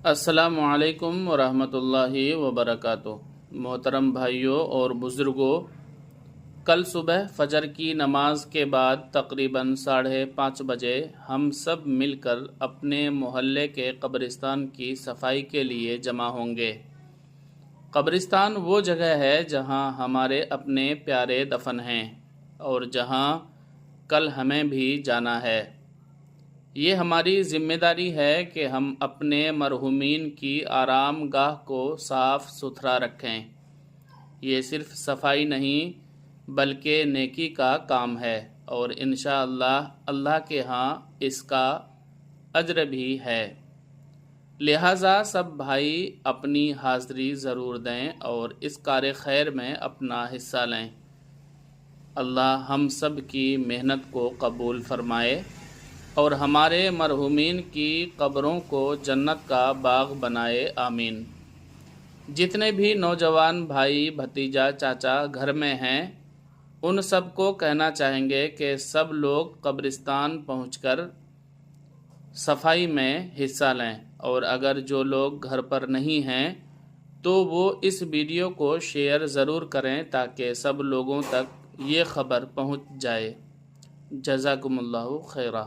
السلام علیکم ورحمۃ اللہ وبرکاتہ۔ محترم بھائیوں اور بزرگوں، کل صبح فجر کی نماز کے بعد تقریباً 5:30 بجے ہم سب مل کر اپنے محلے کے قبرستان کی صفائی کے لیے جمع ہوں گے۔ قبرستان وہ جگہ ہے جہاں ہمارے اپنے پیارے دفن ہیں اور جہاں کل ہمیں بھی جانا ہے۔ یہ ہماری ذمہ داری ہے کہ ہم اپنے مرحومین کی آرام گاہ کو صاف ستھرا رکھیں۔ یہ صرف صفائی نہیں بلکہ نیکی کا کام ہے اور انشاءاللہ اللہ کے ہاں اس کا اجر بھی ہے۔ لہٰذا سب بھائی اپنی حاضری ضرور دیں اور اس کار خیر میں اپنا حصہ لیں۔ اللہ ہم سب کی محنت کو قبول فرمائے اور ہمارے مرحومین کی قبروں کو جنت کا باغ بنائے، آمین۔ جتنے بھی نوجوان بھائی بھتیجا چاچا گھر میں ہیں ان سب کو کہنا چاہیں گے کہ سب لوگ قبرستان پہنچ کر صفائی میں حصہ لیں، اور اگر جو لوگ گھر پر نہیں ہیں تو وہ اس ویڈیو کو شیئر ضرور کریں تاکہ سب لوگوں تک یہ خبر پہنچ جائے۔ جزاکم اللہ خیرہ۔